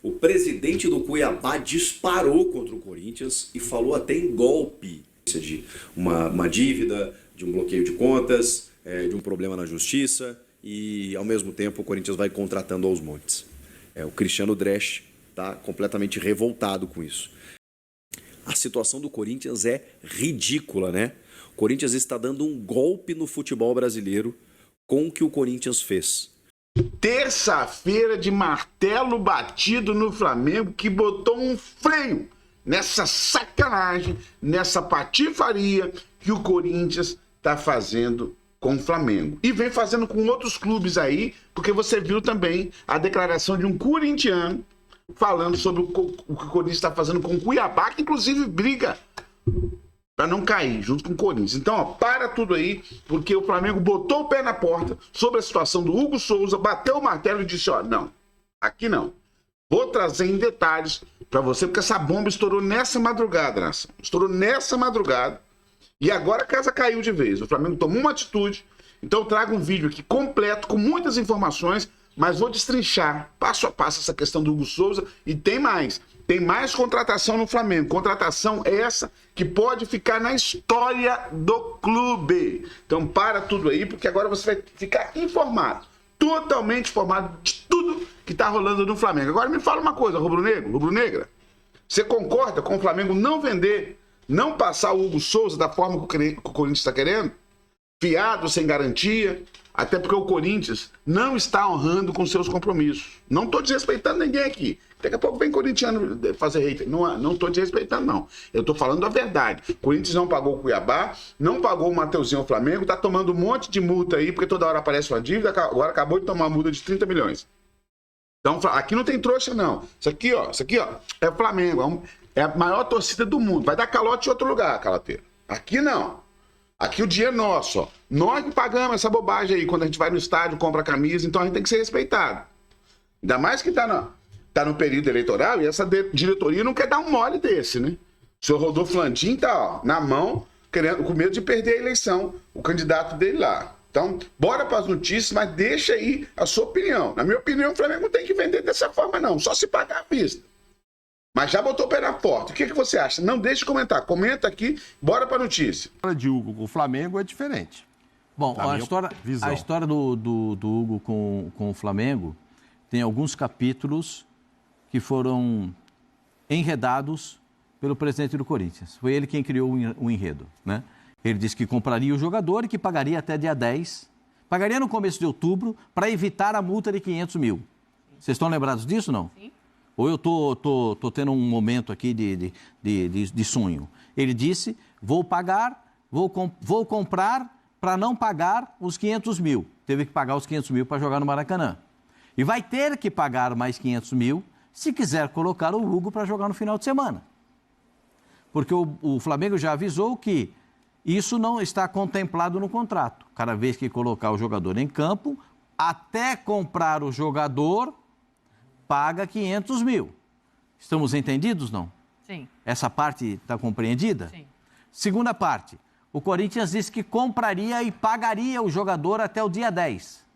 O presidente do Cuiabá disparou contra o Corinthians e falou até em golpe de uma dívida, de um bloqueio de contas, de um problema na justiça e, ao mesmo tempo, o Corinthians vai contratando aos montes. O Cristiano Dresch está completamente revoltado com isso. A situação do Corinthians é ridícula, né? O Corinthians está dando um golpe no futebol brasileiro com o que o Corinthians fez. Terça-feira de martelo batido no Flamengo, que botou um freio nessa sacanagem, nessa patifaria que o Corinthians está fazendo com o Flamengo. E vem fazendo com outros clubes aí, porque você viu também a declaração de um corintiano falando sobre o que o Corinthians está fazendo com o Cuiabá, que inclusive briga para não cair junto com o Corinthians. Então, ó, para tudo aí, porque o Flamengo botou o pé na porta sobre a situação do Hugo Souza, bateu o martelo e disse, ó, não, aqui não. Vou trazer em detalhes para você, porque essa bomba estourou nessa madrugada, nação. Estourou nessa madrugada e agora a casa caiu de vez. O Flamengo tomou uma atitude, então eu trago um vídeo aqui completo, com muitas informações, mas vou destrinchar passo a passo essa questão do Hugo Souza e tem mais. Tem mais contratação no Flamengo. Contratação essa que pode ficar na história do clube. Então para tudo aí, porque agora você vai ficar informado. Totalmente informado de tudo que está rolando no Flamengo. Agora me fala uma coisa, rubro-negro, rubro-negra. Você concorda com o Flamengo não vender, não passar o Hugo Souza da forma que o Corinthians está querendo? Fiado, sem garantia, até porque o Corinthians não está honrando com seus compromissos. Não estou desrespeitando ninguém aqui. Daqui a pouco vem corintiano fazer hater. Não estou desrespeitando, não. Eu estou falando a verdade. O Corinthians não pagou o Cuiabá, não pagou o Mateuzinho ao Flamengo, está tomando um monte de multa aí, porque toda hora aparece uma dívida, agora acabou de tomar uma multa de 30 milhões. Então, aqui não tem trouxa, não. Isso aqui, ó, é o Flamengo, é a maior torcida do mundo. Vai dar calote em outro lugar, caloteiro. Aqui não. Aqui o dinheiro é nosso, ó. Nós que pagamos essa bobagem aí, quando a gente vai no estádio, compra camisa, então a gente tem que ser respeitado. Ainda mais que tá no período eleitoral e essa diretoria não quer dar um mole desse, né? O senhor Rodolfo Landim tá, ó, na mão, com medo de perder a eleição, o candidato dele lá. Então, bora para as notícias, mas deixa aí a sua opinião. Na minha opinião, o Flamengo não tem que vender dessa forma, não, só se pagar à vista. Mas já botou o pé na porta. O que você acha? Não deixe de comentar. Comenta aqui, bora para a notícia. A história de Hugo com o Flamengo é diferente. Bom, a história do Hugo com o Flamengo tem alguns capítulos que foram enredados pelo presidente do Corinthians. Foi ele quem criou o enredo, né? Ele disse que compraria o jogador e que pagaria até dia 10. Pagaria no começo de outubro para evitar a multa de 500 mil. Vocês estão lembrados disso, não? Sim. Ou eu tô tendo um momento aqui de sonho. Ele disse, vou comprar para não pagar os 500 mil. Teve que pagar os 500 mil para jogar no Maracanã. E vai ter que pagar mais 500 mil se quiser colocar o Hugo para jogar no final de semana. Porque o Flamengo já avisou que isso não está contemplado no contrato. Cada vez que colocar o jogador em campo, até comprar o jogador, paga 500 mil. Estamos entendidos, não? Sim. Essa parte está compreendida? Sim. Segunda parte, o Corinthians disse que compraria e pagaria o jogador até o dia 10.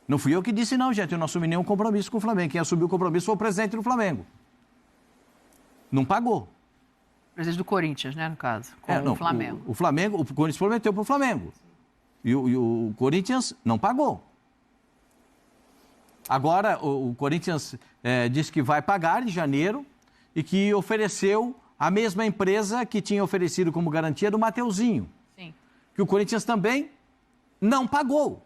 Não fui eu que disse não, gente, eu não assumi nenhum compromisso com o Flamengo. Quem assumiu o compromisso foi o presidente do Flamengo. Não pagou. O presidente do Corinthians, né, no caso, com o Flamengo. O Corinthians prometeu para o Flamengo. E o Corinthians não pagou. Agora, o Corinthians disse que vai pagar em janeiro e que ofereceu a mesma empresa que tinha oferecido como garantia do Mateuzinho. Sim. Que o Corinthians também não pagou.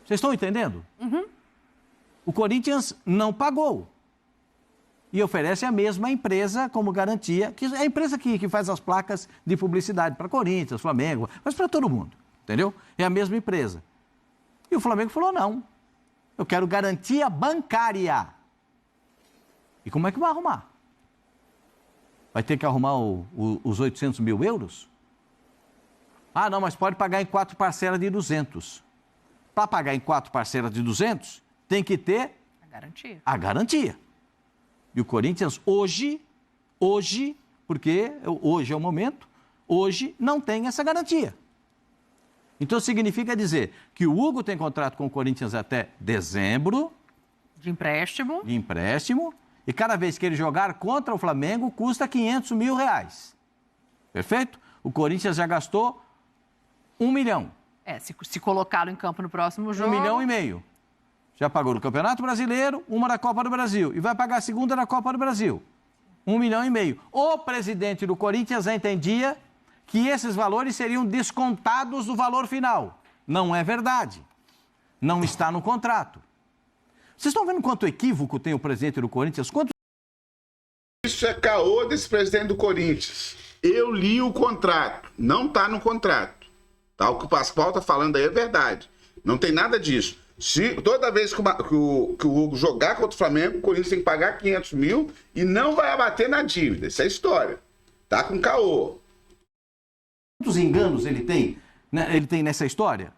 Vocês estão entendendo? Uhum. O Corinthians não pagou. E oferece a mesma empresa como garantia, que é a empresa que faz as placas de publicidade para Corinthians, Flamengo, mas para todo mundo, entendeu? É a mesma empresa. E o Flamengo falou, não, eu quero garantia bancária. E como é que vai arrumar? Vai ter que arrumar os 800 mil euros? Ah, não, mas pode pagar em 4 parcelas de 200. Para pagar em 4 parcelas de 200, tem que ter a garantia. E o Corinthians hoje, porque hoje é o momento, hoje não tem essa garantia. Então significa dizer que o Hugo tem contrato com o Corinthians até dezembro De empréstimo. De empréstimo. E cada vez que ele jogar contra o Flamengo, custa R$500 mil. Perfeito? O Corinthians já gastou 1 milhão. Se colocá-lo em campo no próximo jogo... 1,5 milhão. Já pagou no Campeonato Brasileiro, uma da Copa do Brasil. E vai pagar a segunda da Copa do Brasil. 1,5 milhão. O presidente do Corinthians entendia que esses valores seriam descontados do valor final. Não é verdade. Não está no contrato. Vocês estão vendo quanto equívoco tem o presidente do Corinthians? Isso é caô desse presidente do Corinthians. Eu li o contrato. Não está no contrato. Tá? O que o Pascoal está falando aí é verdade. Não tem nada disso. Toda vez que o Hugo jogar contra o Flamengo, o Corinthians tem que pagar 500 mil e não vai abater na dívida. Isso é história. Tá com caô. Quantos enganos ele tem nessa história?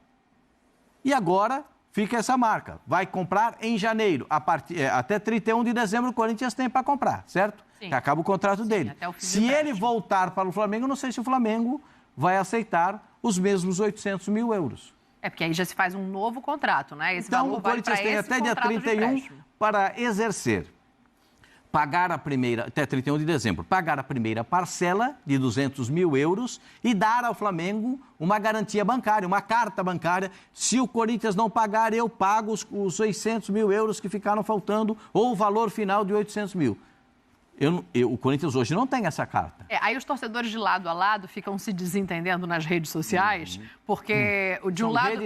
E agora fica essa marca. Vai comprar em janeiro. Até 31 de dezembro o Corinthians tem para comprar, certo? Sim. Que acaba o contrato dele. Até o fim Se ele voltar para o Flamengo, não sei se o Flamengo vai aceitar os mesmos 800 mil euros. Porque aí já se faz um novo contrato, né? Esse então, valor o Corinthians tem até dia 31 para exercer. Pagar a primeira, até 31 de dezembro, pagar a primeira parcela de 200 mil euros e dar ao Flamengo uma garantia bancária, uma carta bancária. Se o Corinthians não pagar, eu pago os 600 mil euros que ficaram faltando ou o valor final de 800 mil. O Corinthians hoje não tem essa carta. Aí os torcedores de lado a lado ficam se desentendendo nas redes sociais, porque de um lado,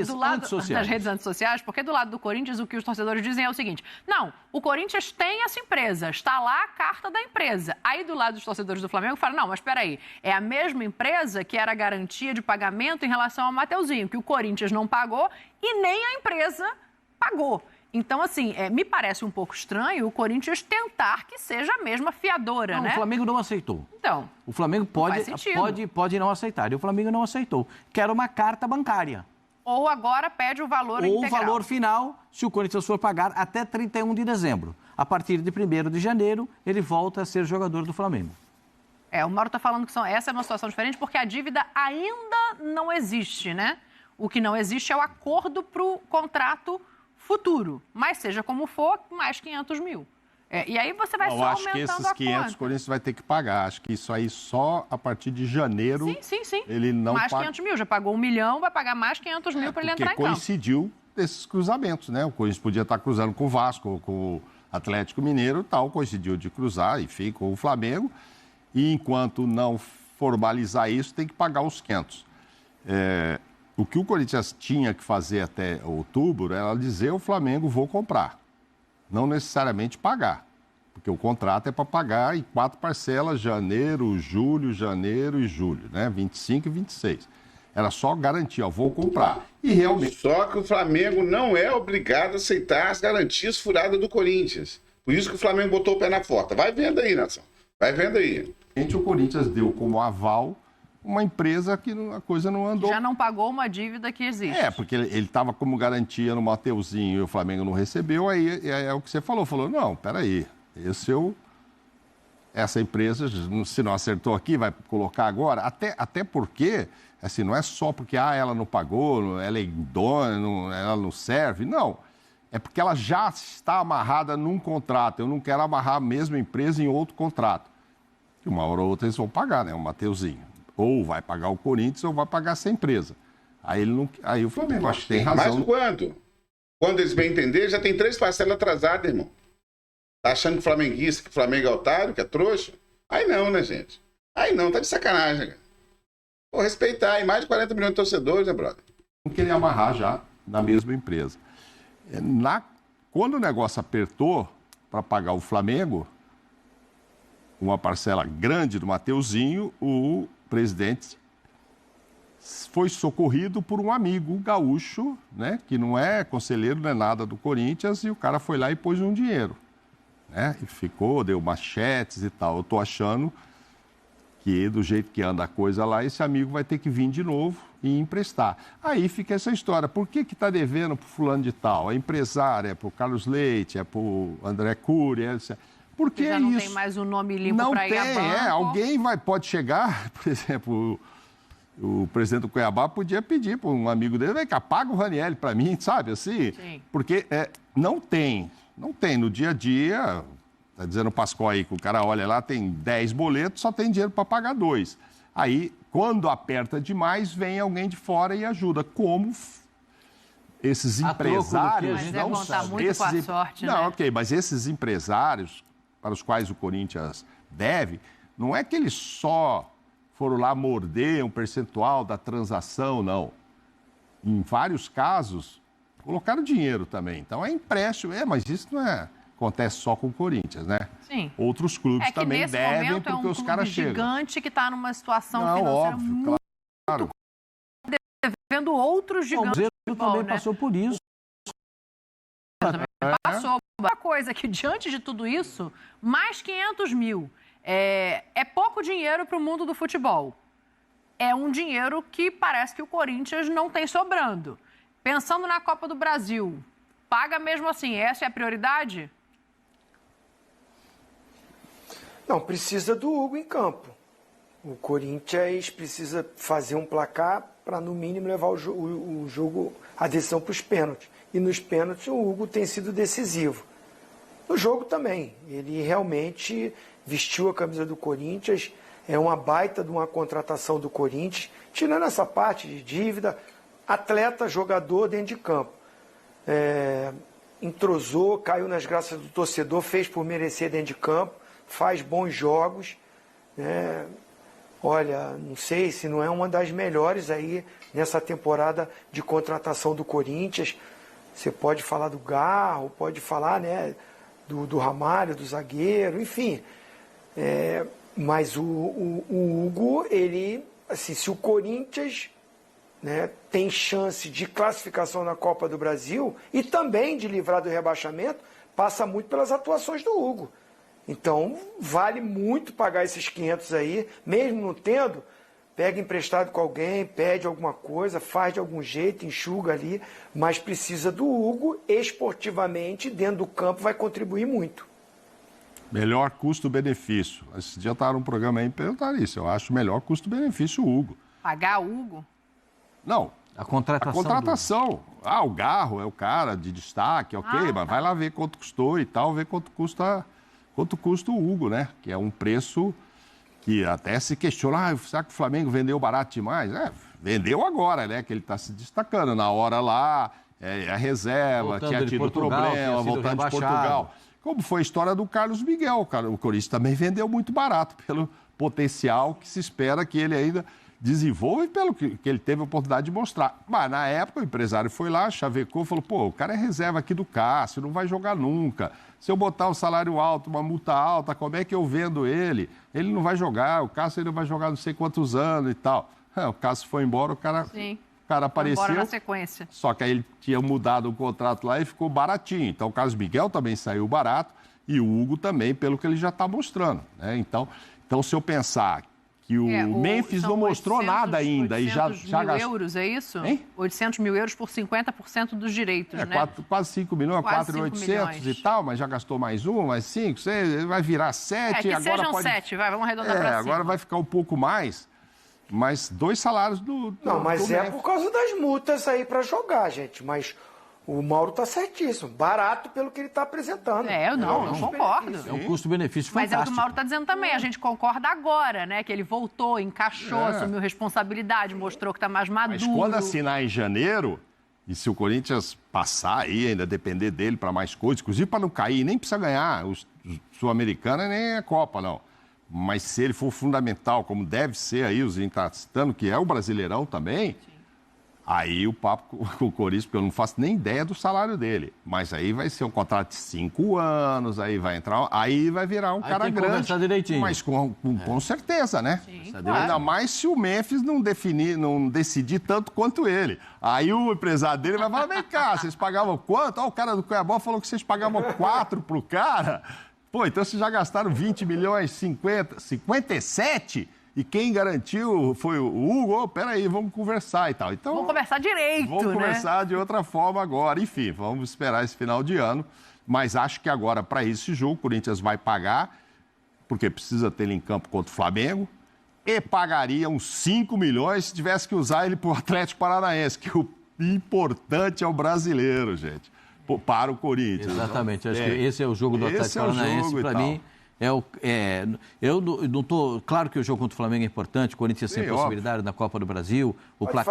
nas redes antissociais, porque do lado do Corinthians o que os torcedores dizem é o seguinte: não, o Corinthians tem essa empresa, está lá a carta da empresa. Aí do lado dos torcedores do Flamengo falam: não, mas espera aí, é a mesma empresa que era a garantia de pagamento em relação ao Mateuzinho, que o Corinthians não pagou e nem a empresa pagou. Então, assim, me parece um pouco estranho o Corinthians tentar que seja a mesma fiadora, né? O Flamengo não aceitou. Então, o Flamengo pode não aceitar. E o Flamengo não aceitou. Quer uma carta bancária. Ou agora pede o valor integral. Ou o valor final, se o Corinthians for pagar até 31 de dezembro. A partir de 1º de janeiro, ele volta a ser jogador do Flamengo. O Mauro está falando que essa é uma situação diferente porque a dívida ainda não existe, né? O que não existe é o acordo para o contrato futuro, mas seja como for, mais 500 mil. E aí você vai só aumentando a conta. Eu acho que esses 500 o Corinthians vai ter que pagar. Acho que isso aí só a partir de janeiro. Sim. Ele não mais 500 mil. Já pagou 1 milhão, vai pagar mais 500 mil para ele entrar em campo. Coincidiu desses cruzamentos, né? O Corinthians podia estar cruzando com o Vasco, com o Atlético Mineiro e tal. Coincidiu de cruzar, enfim, com o Flamengo. E enquanto não formalizar isso, tem que pagar os 500. O que o Corinthians tinha que fazer até outubro era dizer ao Flamengo: vou comprar. Não necessariamente pagar, porque o contrato é para pagar em 4 parcelas, janeiro, julho e julho, né? 25 e 26. Era só garantir, vou comprar. E realmente... Só que o Flamengo não é obrigado a aceitar as garantias furadas do Corinthians. Por isso que o Flamengo botou o pé na porta. Vai vendo aí, Nação. Vai vendo aí. O Corinthians deu como aval uma empresa que a coisa não andou. Já não pagou uma dívida que existe. Porque ele estava como garantia no Mateuzinho e o Flamengo não recebeu, aí é o que você falou. Falou: não, peraí, essa empresa, se não acertou aqui, vai colocar agora. Até porque, assim, não é só porque ela não pagou, ela é dona, ela não serve. Não, é porque ela já está amarrada num contrato. Eu não quero amarrar a mesma empresa em outro contrato. E uma hora ou outra eles vão pagar, né? O Mateuzinho. Ou vai pagar o Corinthians ou vai pagar essa empresa. Aí o Flamengo, acho que tem razão. Mas quando? Quando eles bem entenderem, já tem 3 parcelas atrasadas, irmão. Tá achando que o flamenguista, que o Flamengo é otário, que é trouxa? Aí não, né, gente? Aí não, tá de sacanagem, cara. Vou respeitar aí mais de 40 milhões de torcedores, né, brother? Não queria amarrar já na mesma empresa. Quando o negócio apertou para pagar o Flamengo, uma parcela grande do Mateuzinho, o presidente foi socorrido por um amigo gaúcho, né, que não é conselheiro, não é nada do Corinthians, e o cara foi lá e pôs um dinheiro, né, e deu machetes e tal. Eu estou achando que, do jeito que anda a coisa lá, esse amigo vai ter que vir de novo e emprestar. Aí fica essa história: por que está devendo para o fulano de tal? É empresário, é para o Carlos Leite, é para o André Cury, porque já não tem mais um nome limpo para ir a banco. Alguém pode chegar, por exemplo, o presidente do Cuiabá podia pedir para um amigo dele: vem cá, paga o Ranieri para mim, sabe, assim? Sim. Porque não tem Não tem. No dia a dia, tá dizendo o Pascoal aí que o cara olha lá, tem 10 boletos, só tem dinheiro para pagar 2. Aí, quando aperta demais, vem alguém de fora e ajuda. Como esses empresários... Mas é contar muito com a sorte, não, né? ok, mas esses empresários para os quais o Corinthians deve, não é que eles só foram lá morder um percentual da transação, não. Em vários casos, colocaram dinheiro também. Então, é empréstimo. Mas isso não acontece só com o Corinthians, né? Sim. Outros clubes também devem, porque os caras chegam. É um gigante que está numa situação não, financeira óbvio, muito... claro. Devendo outros gigantes. O Cruzeiro também passou por isso. Passou. Uma coisa que, diante de tudo isso, mais 500 mil é pouco dinheiro para o mundo do futebol. É um dinheiro que parece que o Corinthians não tem sobrando. Pensando na Copa do Brasil, paga mesmo assim? Essa é a prioridade? Não, precisa do Hugo em campo. O Corinthians precisa fazer um placar para, no mínimo, levar o jogo, a decisão para os pênaltis. E nos pênaltis o Hugo tem sido decisivo. No jogo também. Ele realmente vestiu a camisa do Corinthians. É uma baita de uma contratação do Corinthians. Tirando essa parte de dívida, atleta, jogador dentro de campo. Entrosou, caiu nas graças do torcedor, fez por merecer dentro de campo, faz bons jogos. Olha, não sei se não é uma das melhores aí nessa temporada de contratação do Corinthians. Você pode falar do Garro, pode falar, né, do Ramalho, do zagueiro, enfim. Mas o Hugo, ele, assim, se o Corinthians, né, tem chance de classificação na Copa do Brasil e também de livrar do rebaixamento, passa muito pelas atuações do Hugo. Então, vale muito pagar esses 500 aí, mesmo não tendo, pega emprestado com alguém, pede alguma coisa, faz de algum jeito, enxuga ali, mas precisa do Hugo, esportivamente, dentro do campo, vai contribuir muito. Melhor custo-benefício. Esse dia eu estava num programa aí e perguntaram isso. Eu acho melhor custo-benefício o Hugo. Pagar o Hugo? Não. A contratação. A contratação. O Garro é o cara de destaque, ok, mas vai lá ver quanto custou e tal, ver quanto custa o Hugo, né? Que é um preço que até se questiona, será que o Flamengo vendeu barato demais? Vendeu agora, né? Que ele está se destacando. Na hora lá, a reserva, voltando tinha tido problema, voltando de Portugal. Como foi a história do Carlos Miguel. O Corinthians também vendeu muito barato, pelo potencial que se espera que ele ainda desenvolva e pelo que ele teve a oportunidade de mostrar. Mas na época o empresário foi lá, chavecou, falou, pô, o cara é reserva aqui do Cássio, não vai jogar nunca. Se eu botar um salário alto, uma multa alta, como é que eu vendo ele? Ele não vai jogar, o Cássio ainda vai jogar não sei quantos anos e tal. O Cássio foi embora, o cara apareceu. Foi embora na sequência. Só que aí ele tinha mudado o contrato lá e ficou baratinho. Então o Carlos Miguel também saiu barato e o Hugo também, pelo que ele já está mostrando, né? Então, se eu pensar que o Memphis não mostrou 800, nada ainda e já gastou... euros, é isso? Hein? 800 mil euros por 50% dos direitos, né? Quase 5 milhões, 4.800 e tal, mas já gastou mais 5, 6, vai virar 7. Que agora sejam 7, vamos arredondar para cima. Agora vai ficar um pouco mais, mas 2 salários do Não, mas do por causa das multas aí para jogar, gente, mas... O Mauro está certíssimo. Barato pelo que ele está apresentando. Eu não concordo. É um custo-benefício fantástico. Mas é o que o Mauro está dizendo também. A gente concorda agora, né? Que ele voltou, encaixou, assumiu responsabilidade, mostrou que está mais maduro. Mas quando assinar em janeiro, e se o Corinthians passar aí, ainda depender dele para mais coisas, inclusive para não cair, nem precisa ganhar o Sul-Americana nem a Copa, não. Mas se ele for fundamental, como deve ser aí, o Zinho está citando, que é o Brasileirão também... Sim. Aí o papo com o Corinthians, porque eu não faço nem ideia do salário dele. Mas aí vai ser um contrato de 5 anos, aí vai virar um aí cara grande. Direitinho. Mas com certeza, né? Sim, claro. Ainda mais se o Memphis não decidir tanto quanto ele. Aí o empresário dele vai falar, vem cá, vocês pagavam quanto? O cara do Cuiabá falou que vocês pagavam 4 pro cara. Pô, então vocês já gastaram 20 milhões, 50, 57? E quem garantiu foi o Hugo. Peraí, vamos conversar e tal. Então, vamos conversar direito, vamos conversar de outra forma agora. Enfim, vamos esperar esse final de ano. Mas acho que agora, para esse jogo, o Corinthians vai pagar, porque precisa ter ele em campo contra o Flamengo, e pagaria uns 5 milhões se tivesse que usar ele para o Atlético Paranaense, que o importante é o brasileiro, gente. para o Corinthians. Exatamente. Acho que esse é o jogo do Atlético Paranaense. Para mim, eu não estou... Claro que o jogo contra o Flamengo é importante, o Corinthians tem possibilidade na Copa do Brasil. Pode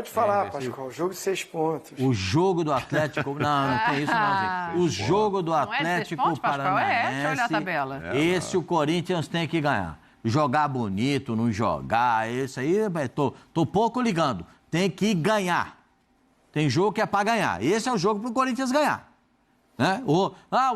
falar, Pascoal. O jogo de 6 pontos. O jogo do Atlético... Não tem isso não, gente. O jogo do Atlético Paranaense... Deixa eu olhar a tabela. Esse o Corinthians tem que ganhar. Jogar bonito, não jogar, isso aí... Tô pouco ligando. Tem que ganhar. Tem jogo que é para ganhar. Esse é o jogo para o Corinthians ganhar. Né? O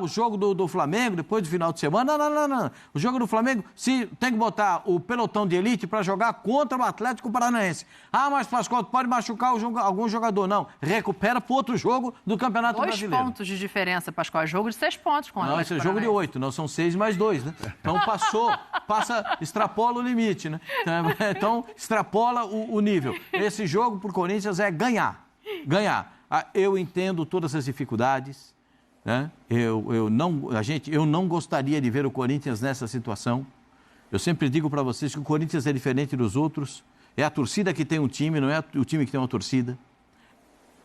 jogo do Flamengo, depois do final de semana, não. O jogo do Flamengo, se tem que botar o pelotão de elite para jogar contra o Atlético Paranaense. Mas Pascoal, pode machucar algum jogador. Não, recupera para outro jogo do Campeonato Brasileiro. 2 pontos de diferença, Pascoal. É jogo de 6 pontos com o Atlético Paranaense. Não, esse é jogo de 8, não são 6 mais 2, né? Então extrapola o limite, né? Então extrapola o nível. Esse jogo para o Corinthians é ganhar. Eu entendo todas as dificuldades. Né? Eu não gostaria de ver o Corinthians nessa situação. Eu sempre digo para vocês que o Corinthians é diferente dos outros. É a torcida que tem um time, não é o time que tem uma torcida.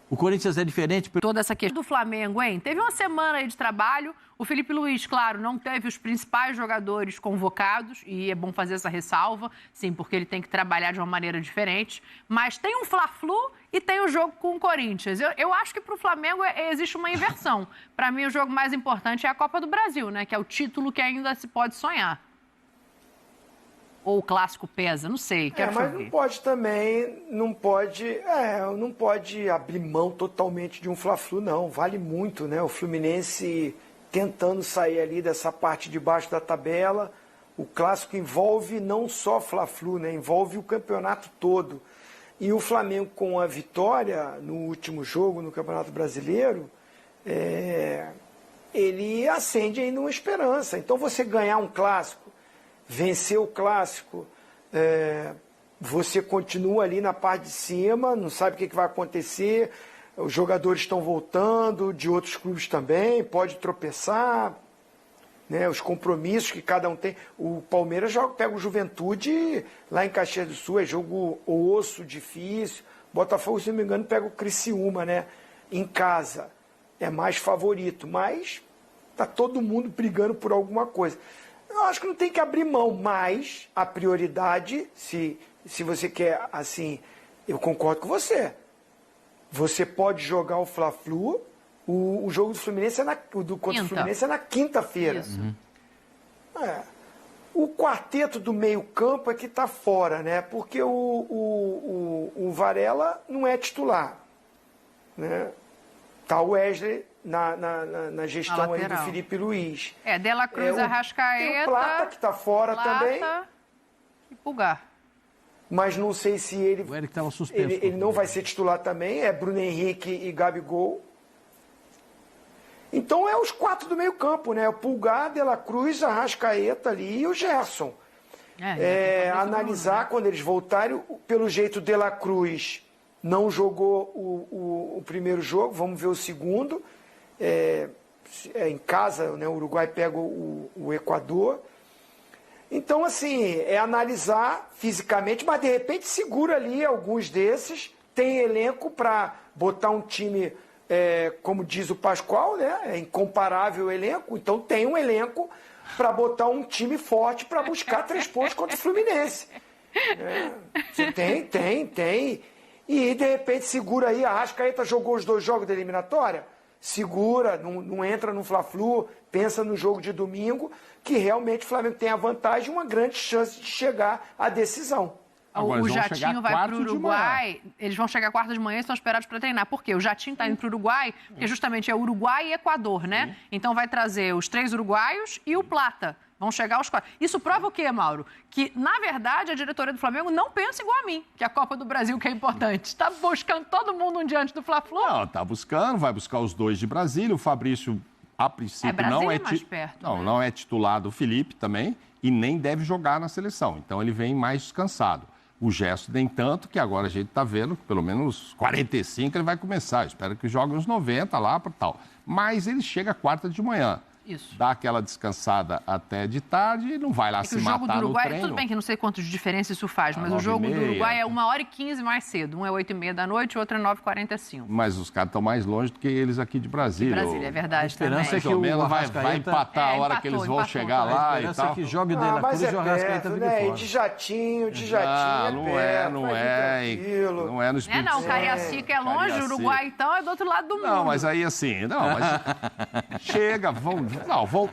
O Corinthians é diferente... Toda essa questão do Flamengo, hein? Teve uma semana aí de trabalho. O Felipe Luiz, claro, não teve os principais jogadores convocados. E é bom fazer essa ressalva, sim, porque ele tem que trabalhar de uma maneira diferente. Mas tem um Fla-Flu e tem o jogo com o Corinthians. Eu acho que para o Flamengo existe uma inversão. Para mim, o jogo mais importante é a Copa do Brasil, né? Que é o título que ainda se pode sonhar. Ou o clássico pesa, não sei. Mas não pode também, não pode abrir mão totalmente de um Fla-Flu, não. Vale muito, né? O Fluminense tentando sair ali dessa parte de baixo da tabela. O clássico envolve não só Fla-Flu, né? Envolve o campeonato todo. E o Flamengo, com a vitória no último jogo no Campeonato Brasileiro, ele acende ainda uma esperança. Então, você ganhar um clássico, vencer o clássico, você continua ali na parte de cima, não sabe o que vai acontecer, os jogadores estão voltando, de outros clubes também, pode tropeçar, né, os compromissos que cada um tem. O Palmeiras pega o Juventude lá em Caxias do Sul, é jogo osso, difícil. Botafogo, se não me engano, pega o Criciúma, né, em casa. É mais favorito, mas tá todo mundo brigando por alguma coisa. Eu acho que não tem que abrir mão, mas a prioridade, se você quer, assim, eu concordo com você. Você pode jogar o Fla-Flu, o jogo do Fluminense contra o Fluminense é na quinta-feira. O quarteto do meio-campo é que está fora, né? Porque o Varela não é titular, né? Tá o Wesley na gestão aí do Felipe Luiz. De La Cruz, Arrascaeta... Tem o Plata, que está fora também. E Pulgar. Mas não sei se ele... O Eric estava suspenso. Ele não vai ser titular também. É Bruno Henrique e Gabigol. Então é os 4 do meio campo, né? O Pulgar, De La Cruz, Arrascaeta ali e o Gerson. Analisar quando eles voltarem. Pelo jeito, De La Cruz não jogou o primeiro jogo. Vamos ver o segundo. Em casa, né? O Uruguai pega o Equador. Então, assim, é analisar fisicamente, mas de repente segura ali alguns desses, tem elenco para botar um time, como diz o Pascoal, né? É incomparável o elenco, então tem um elenco para botar um time forte para buscar 3 pontos contra o Fluminense. Tem. E de repente segura aí, a Arrascaeta jogou os 2 jogos da eliminatória, segura, não entra no Fla-Flu, pensa no jogo de domingo, que realmente o Flamengo tem a vantagem e uma grande chance de chegar à decisão. Agora, o Jatinho vai para o Uruguai, eles vão chegar quarta de manhã e estão esperados para treinar. Por quê? O Jatinho está indo para o Uruguai, porque justamente é Uruguai e Equador, né? Então vai trazer os 3 uruguaios e o Plata. Vão chegar os 4. Isso prova o quê, Mauro? Que, na verdade, a diretoria do Flamengo não pensa igual a mim, que a Copa do Brasil que é importante. Está buscando todo mundo um diante do Fla-Flu? Não, está buscando, vai buscar os 2 de Brasília. O Fabrício, a princípio, não é titular do Felipe também e nem deve jogar na seleção. Então, ele vem mais descansado. O Gerson nem tanto, que agora a gente está vendo que pelo menos 45 ele vai começar. Eu espero que jogue uns 90 lá para tal. Mas ele chega quarta de manhã. Isso. Dá aquela descansada até de tarde e não vai lá se matar no treino. O jogo do Uruguai, tudo bem que não sei quanto de diferença isso faz, mas o jogo do Uruguai é 1h15 mais cedo. Um é 8h30 da noite, o outro é 9h45. Mas os caras estão mais longe do que eles aqui de Brasília. É verdade também. A esperança é que o menos vai empatar a hora que eles vão chegar lá e tal. É que jogue o De La Cruz e o Arrascaeta fica fora. E de jatinho, não é no Espírito Santo. Não, Cariacica é longe, o Uruguai então é do outro lado do mundo. Não, mas aí assim, chega,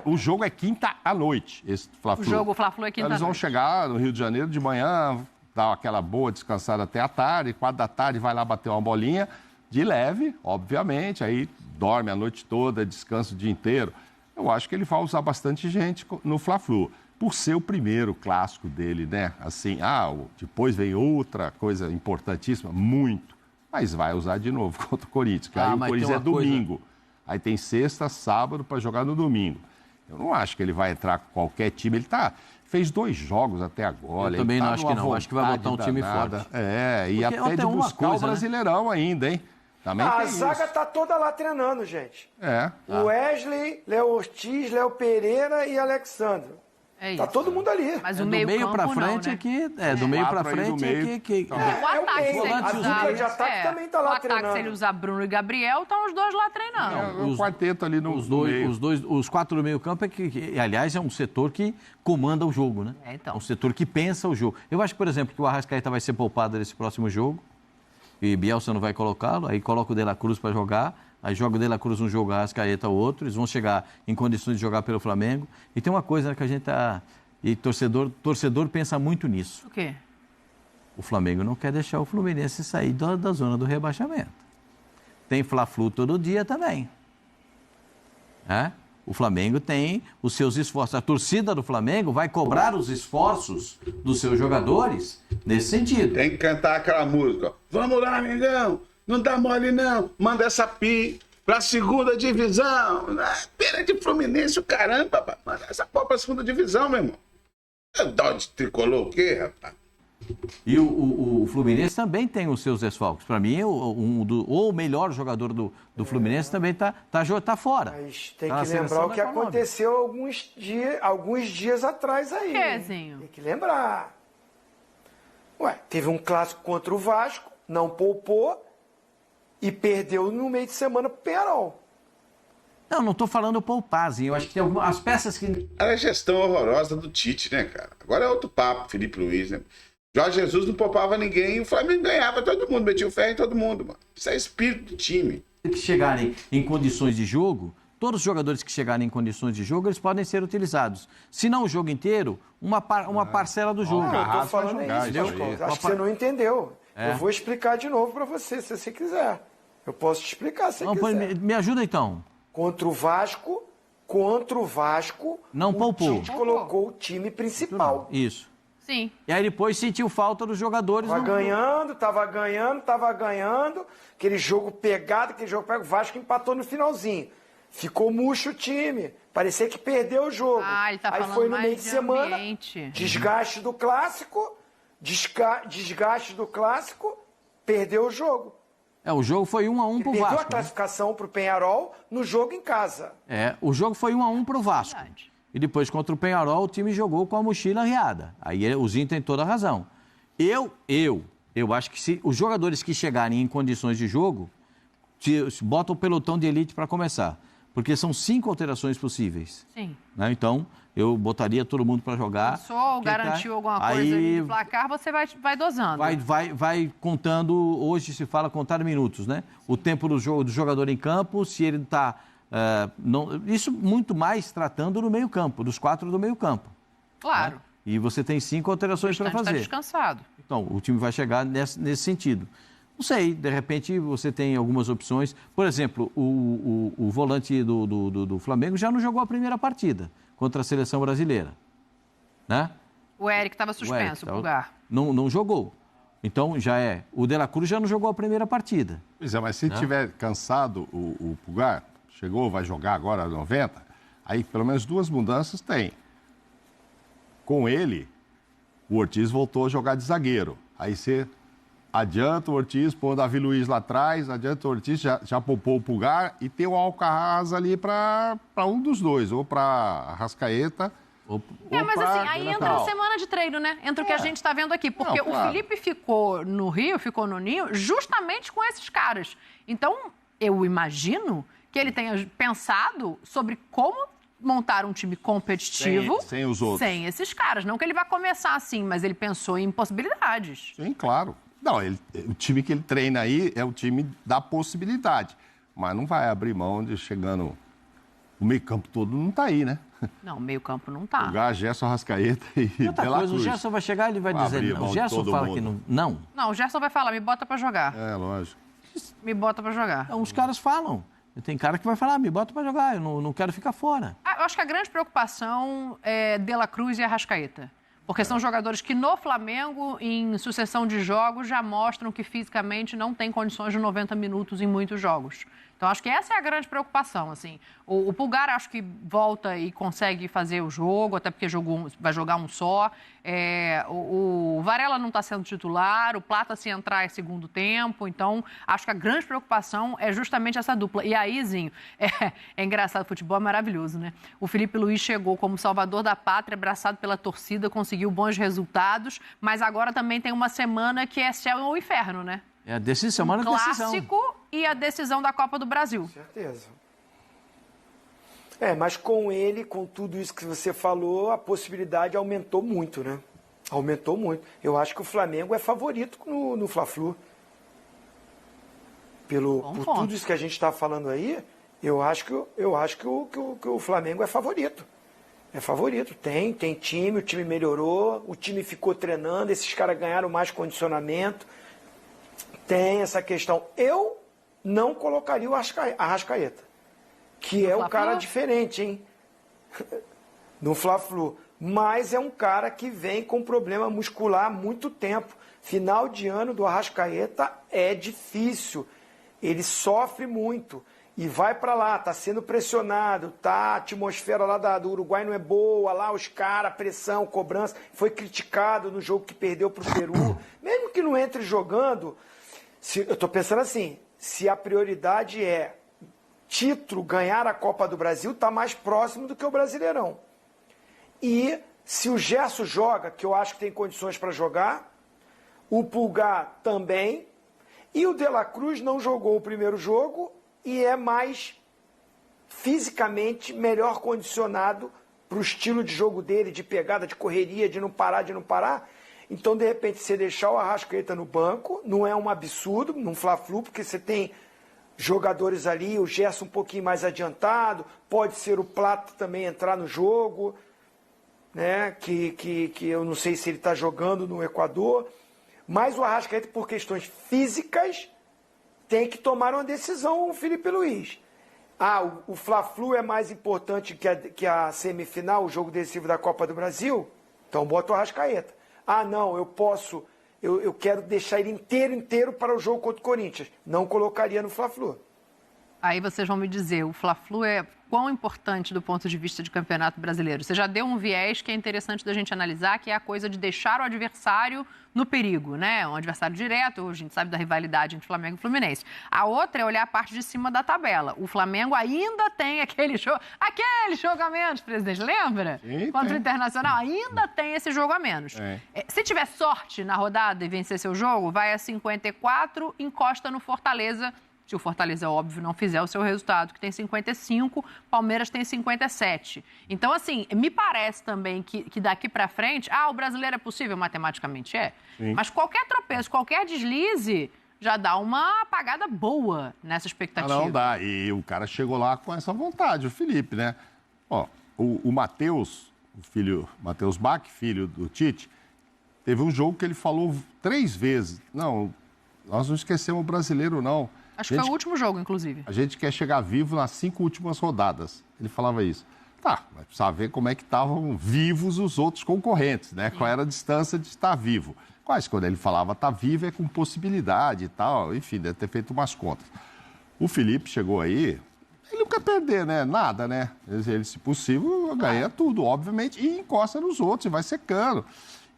o jogo é quinta à noite, esse Fla-Flu. O jogo Fla-Flu é quinta à noite. Eles vão chegar no Rio de Janeiro de manhã, dar aquela boa descansada até a tarde, 4 da tarde vai lá bater uma bolinha, de leve, obviamente, aí dorme a noite toda, descansa o dia inteiro. Eu acho que ele vai usar bastante gente no Fla-Flu, por ser o primeiro clássico dele, né? Assim, depois vem outra coisa importantíssima, muito, mas vai usar de novo contra o Corinthians, que aí o Corinthians é domingo. Aí tem sexta, sábado para jogar no domingo. Eu não acho que ele vai entrar com qualquer time. Ele fez 2 jogos até agora. Eu também não acho que não. Acho que vai botar um time forte. E até de buscar o Brasileirão ainda, hein? Também a zaga tá toda lá treinando, gente. O Wesley, Léo Ortiz, Léo Pereira e Alexandre. É isso. Tá todo mundo ali. Mas do meio para frente não, né? aqui, do meio para frente aqui. O ataque, a dupla de ataque também tá lá treinando. O ataque, se ele usar Bruno e Gabriel, estão os dois lá treinando. O quarteto ali no meio. Os 4 do meio campo, aliás, é um setor que comanda o jogo, né? Então. É um setor que pensa o jogo. Eu acho, por exemplo, que o Arrascaeta vai ser poupado nesse próximo jogo, e Bielsa não vai colocá-lo, aí coloca o De La Cruz para jogar, aí joga o De La Cruz um jogo, a Arrascaeta outro, eles vão chegar em condições de jogar pelo Flamengo. E tem uma coisa que a gente tá... E torcedor pensa muito nisso. O quê? O Flamengo não quer deixar o Fluminense sair da zona do rebaixamento. Tem Fla-Flu todo dia também. O Flamengo tem os seus esforços. A torcida do Flamengo vai cobrar os esforços dos seus jogadores nesse sentido. Tem que cantar aquela música. Vamos lá, Mengão. Não dá mole, não. Manda essa pra 2ª divisão. Pena de Fluminense, o caramba. Manda essa porra pra 2ª divisão, meu irmão. É dó de tricolor o quê, rapaz? E o Fluminense também tem os seus desfalques. Para mim, o melhor jogador do Fluminense também tá fora. Mas tem que lembrar o que aconteceu alguns dias atrás aí. Zinho? Tem que lembrar. Teve um clássico contra o Vasco, não poupou e perdeu no meio de semana pro Penharol. Não estou falando poupazinho. Eu acho que tem algumas peças que... Era a gestão horrorosa do Tite, né, cara? Agora é outro papo, Felipe Luiz, né? Jorge Jesus não poupava ninguém e o Flamengo ganhava todo mundo, metia o ferro em todo mundo, mano. Isso é espírito do time. Se chegarem em condições de jogo, todos os jogadores que chegarem em condições de jogo, eles podem ser utilizados. Se não o jogo inteiro, uma parcela do jogo. Eu tô falando isso, acho que você não entendeu. Eu vou explicar de novo para você, se você quiser. Eu posso te explicar se você quiser. Me ajuda então. Contra o Vasco, não poupou. O Tite colocou o time principal. Isso. Sim. E aí depois sentiu falta dos jogadores. Tava ganhando. Aquele jogo pegado, o Vasco empatou no finalzinho. Ficou murcho o time. Parecia que perdeu o jogo. Ele tá aí falando foi no mais meio de semana. Desgaste do clássico. Perdeu o jogo. O jogo foi 1-1 pro Vasco. Perdeu a classificação pro Penharol no jogo em casa. O jogo foi 1-1 pro Vasco. Verdade. E depois, contra o Penharol, o time jogou com a mochila arriada. Aí o Zinho tem toda a razão. Eu acho que se os jogadores que chegarem em condições de jogo, botam o pelotão de elite para começar. Porque são 5 alterações possíveis. Sim. Né? Então, eu botaria todo mundo para jogar. Garantiu alguma coisa de placar, você vai dosando. Vai contando, hoje se fala contar minutos, né? O tempo do jogador em campo, se ele está... isso muito mais tratando no meio-campo, dos 4 do meio-campo. Claro. Né? E você tem 5 alterações para fazer. Está descansado. Então, o time vai chegar nesse sentido. Não sei, de repente você tem algumas opções. Por exemplo, o volante do Flamengo já não jogou a primeira partida contra a seleção brasileira. Né? O Eric estava suspenso, o Pulgar. Não jogou. Então, o De La Cruz já não jogou a primeira partida. Pois é, mas se tiver cansado o Pulgar, chegou, vai jogar agora 90, aí pelo menos 2 mudanças tem. Com ele, o Ortiz voltou a jogar de zagueiro. Aí você adianta o Ortiz pôr o Davi Luiz lá atrás, adianta o Ortiz, já poupou o Pulgar e ter o Alcaraz ali para um dos dois, ou para Arrascaeta. Mas assim, aí entra a semana de treino, né? Entra o que a gente está vendo aqui. Porque o Felipe ficou no Rio, ficou no Ninho, justamente com esses caras. Então, eu imagino que ele tenha pensado sobre como montar um time competitivo sem os outros. Sem esses caras. Não que ele vá começar assim, mas ele pensou em possibilidades. Sim, claro. Não, o time que ele treina aí é o time da possibilidade. Mas não vai abrir mão de chegando... O meio-campo todo não está aí, né? Não, o meio-campo não está. O Gerson, Arrascaeta e outra coisa, o Gerson vai chegar e ele vai dizer não. O Gerson fala que não. Não, o Gerson vai falar, me bota para jogar. É, lógico. Me bota para jogar. Então, os caras falam. Tem cara que vai falar, me bota para jogar, eu não quero ficar fora. Eu acho que a grande preocupação é De La Cruz e Arrascaeta. Porque são jogadores que no Flamengo, em sucessão de jogos, já mostram que fisicamente não tem condições de 90 minutos em muitos jogos. Então, acho que essa é a grande preocupação, assim. O Pulgar, acho que volta e consegue fazer o jogo, até porque vai jogar um só. O Varela não está sendo titular, o Plata, se entrar, é segundo tempo. Então, acho que a grande preocupação é justamente essa dupla. E aí, Zinho, é engraçado, o futebol é maravilhoso, né? O Felipe Luiz chegou como salvador da pátria, abraçado pela torcida, conseguiu bons resultados, mas agora também tem uma semana que é céu ou inferno, né? É a decisão, semana de decisão. Clássico e a decisão da Copa do Brasil. Com certeza. Mas com ele, com tudo isso que você falou, a possibilidade aumentou muito, né? Aumentou muito. Eu acho que o Flamengo é favorito no Fla-Flu. Por tudo isso que a gente está falando aí, eu acho que o Flamengo é favorito. É favorito. Tem time, o time melhorou, o time ficou treinando, esses caras ganharam mais condicionamento. Tem essa questão. Eu não colocaria o Arrascaeta, que é um cara diferente, hein? No Fla-Flu. Mas é um cara que vem com problema muscular há muito tempo. Final de ano do Arrascaeta é difícil. Ele sofre muito. E vai para lá, tá sendo pressionado, a atmosfera lá do Uruguai não é boa, lá os caras, pressão, cobrança. Foi criticado no jogo que perdeu pro Peru. Mesmo que não entre jogando... eu estou pensando assim, se a prioridade é título, ganhar a Copa do Brasil, está mais próximo do que o Brasileirão. E se o Gerson joga, que eu acho que tem condições para jogar, o Pulgar também, e o De La Cruz não jogou o primeiro jogo e é mais fisicamente melhor condicionado para o estilo de jogo dele, de pegada, de correria, de não parar. Então, de repente, você deixar o Arrascaeta no banco, não é um absurdo, num Fla-Flu, porque você tem jogadores ali, o Gerson um pouquinho mais adiantado, pode ser o Plata também entrar no jogo, né? Que eu não sei se ele está jogando no Equador, mas o Arrascaeta, por questões físicas, tem que tomar uma decisão, o Felipe Luiz. O Fla-Flu é mais importante que a semifinal, o jogo decisivo da Copa do Brasil? Então bota o Arrascaeta. Não, eu quero deixar ele inteiro para o jogo contra o Corinthians. Não colocaria no Fla-Flu. Aí vocês vão me dizer, o Fla-Flu é quão importante do ponto de vista de Campeonato Brasileiro? Você já deu um viés que é interessante da gente analisar, que é a coisa de deixar o adversário no perigo, né? Um adversário direto, a gente sabe da rivalidade entre Flamengo e Fluminense. A outra é olhar a parte de cima da tabela. O Flamengo ainda tem aquele jogo a menos, presidente, lembra? Sim, contra o Internacional, ainda tem esse jogo a menos. Se tiver sorte na rodada e vencer seu jogo, vai a 54, encosta no Fortaleza. Se o Fortaleza, óbvio, não fizer o seu resultado, que tem 55, Palmeiras tem 57. Então, assim, me parece também que daqui para frente... o brasileiro é possível? Matematicamente é. Sim. Mas qualquer tropeço, qualquer deslize, já dá uma apagada boa nessa expectativa. Não dá. E o cara chegou lá com essa vontade, o Felipe, né? O Matheus, Matheus Bach, filho do Tite, teve um jogo que ele falou 3 vezes. Não, nós não esquecemos o brasileiro, não. Acho que foi o último jogo, inclusive. A gente quer chegar vivo nas 5 últimas rodadas. Ele falava isso. Mas precisava ver como é que estavam vivos os outros concorrentes, né? Sim. Qual era a distância de estar vivo. Quase quando ele falava estar vivo é com possibilidade e tal. Enfim, deve ter feito umas contas. O Felipe chegou aí, ele não quer perder, né? Nada, né? Ele, se possível, ganha tudo, obviamente, e encosta nos outros e vai secando.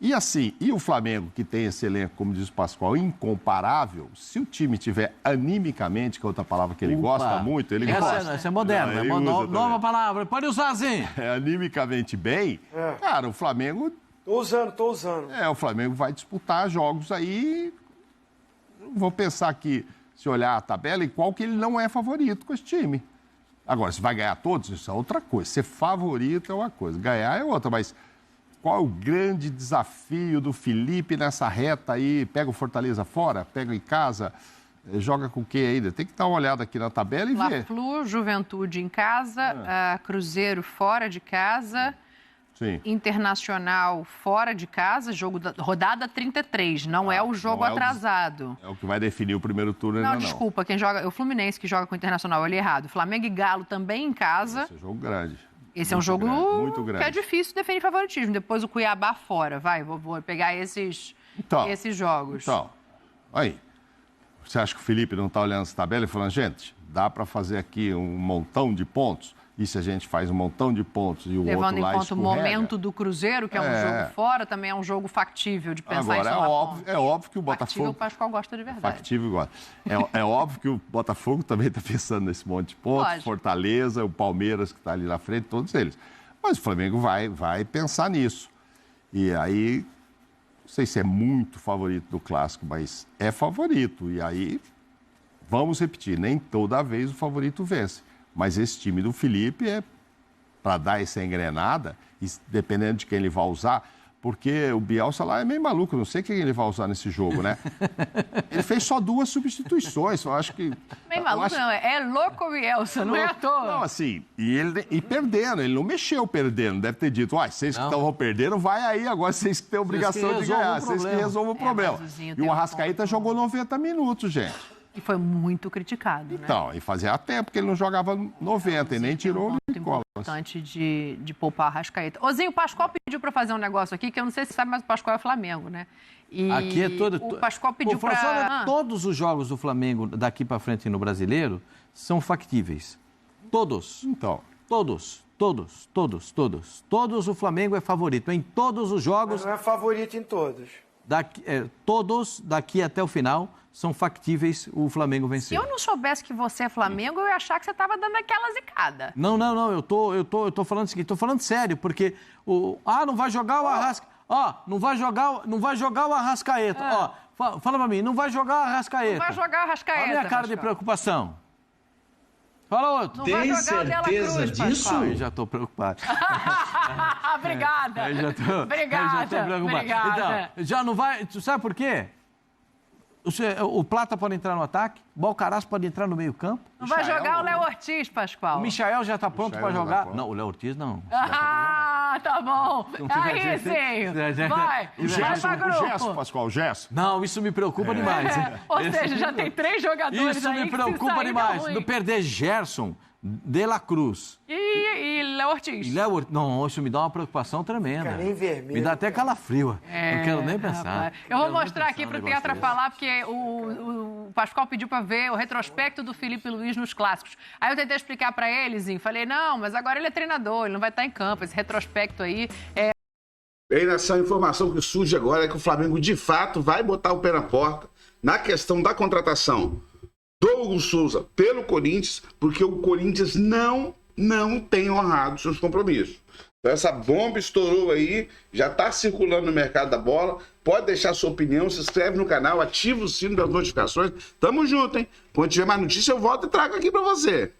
E assim, e o Flamengo, que tem esse elenco, como diz o Pascoal, incomparável, se o time tiver animicamente, que é outra palavra que ele gosta muito, ele gosta. Essa é moderna, é nova palavra, pode usar assim. Animicamente bem, cara, o Flamengo... Tô usando. O Flamengo vai disputar jogos aí, vou pensar aqui, se olhar a tabela, e qual que ele não é favorito com esse time. Agora, se vai ganhar todos, isso é outra coisa. Ser favorito é uma coisa, ganhar é outra, mas... Qual é o grande desafio do Felipe nessa reta aí? Pega o Fortaleza fora, pega em casa, joga com quem ainda? Tem que dar uma olhada aqui na tabela e ver. Fla-Flu, Juventude em casa, Cruzeiro fora de casa, Sim. Internacional fora de casa, jogo da rodada 33, não é o jogo atrasado. É o que vai definir o primeiro turno. Não, desculpa, quem joga, o Fluminense que joga com o Internacional, eu li errado. Flamengo e Galo também em casa. Esse é jogo grande. Esse é um jogo muito grande. Que é difícil definir favoritismo. Depois o Cuiabá fora. Vou pegar esses jogos. Então, aí. Você acha que o Felipe não está olhando essa tabela e falando, gente, dá para fazer aqui um montão de pontos? E se a gente faz um montão de pontos e o outro lá levando em conta escorrega? O momento do Cruzeiro, que é um jogo fora, também é um jogo factível de pensar Agora, em somar pontos. É óbvio que o Botafogo... Factível, o Pascoal gosta de verdade. Factível igual. É óbvio que o Botafogo também está pensando nesse monte de pontos. Lógico. Fortaleza, o Palmeiras que está ali na frente, todos eles. Mas o Flamengo vai pensar nisso. E aí, não sei se é muito favorito do Clássico, mas é favorito. E aí, vamos repetir, nem toda vez o favorito vence. Mas esse time do Felipe é para dar essa engrenada, e dependendo de quem ele vai usar, porque o Bielsa lá é meio maluco, não sei quem ele vai usar nesse jogo, né? Ele fez só 2 substituições, eu acho que... Meio maluco não, é louco o Bielsa, não é à toa. Não, assim, e perdendo, ele não mexeu perdendo, deve ter dito, vocês que estavam perdendo, vai aí, agora vocês que têm obrigação de ganhar, vocês que resolvam o problema. E o Arrascaeta jogou 90 minutos, gente. E foi muito criticado, né? Então, e fazia tempo que ele não jogava 90 e nem tirou o Nicolas. Importante de poupar a Arrascaeta. Ozinho, o Pascoal pediu para fazer um negócio aqui, que eu não sei se sabe, mas o Pascoal é Flamengo, né? E aqui é todo... O Pascoal pediu para... Todos os jogos do Flamengo daqui para frente no Brasileiro são factíveis. Todos. Então. Todos o Flamengo é favorito. Em todos os jogos... Mas não é favorito em todos. Todos daqui até o final são factíveis o Flamengo vencer. Se eu não soubesse que você é Flamengo, eu ia achar que você estava dando aquela zicada. Não, eu tô falando o seguinte, tô falando sério, porque não vai jogar o Arrascaeta. Não vai jogar o Arrascaeta. Fala pra mim, não vai jogar o Arrascaeta. Não vai jogar o Arrascaeta. Olha a minha cara de preocupação. Fala outro. Tem certeza disso? Eu já tô preocupado. Obrigada. Eu já tô preocupado. Obrigada. Então, já não vai... Tu sabe por quê? O Plata pode entrar no ataque, o Balcaraz pode entrar no meio campo. Não vai jogar o Léo Ortiz, Pascoal. O Michael já está pronto para jogar. Não, o Léo Ortiz não. Tá bom. Aí sim. Vai pra grupo. O Gerson, Pascoal, o Gerson. Não, isso me preocupa demais. Ou seja, já tem 3 jogadores isso aí me preocupa demais. Do perder Gerson, De La Cruz. E Léo Ortiz. Não, isso me dá uma preocupação tremenda. Fica nem vermelho. Me dá até calafrio. Não quero nem pensar. Rapaz. Eu vou mostrar aqui para o Tetra falar, porque o Pascoal pediu para ver o retrospecto do Felipe Luiz nos clássicos. Aí eu tentei explicar para eles, falei, não, mas agora ele é treinador, ele não vai estar em campo. Esse retrospecto aí é... E nessa informação que surge agora é que o Flamengo, de fato, vai botar o pé na porta na questão da contratação do Hugo Souza pelo Corinthians, porque o Corinthians não tem honrado seus compromissos. Então essa bomba estourou aí, já está circulando no mercado da bola. Pode deixar sua opinião, se inscreve no canal, ativa o sino das notificações. Tamo junto, hein? Quando tiver mais notícia, eu volto e trago aqui para você.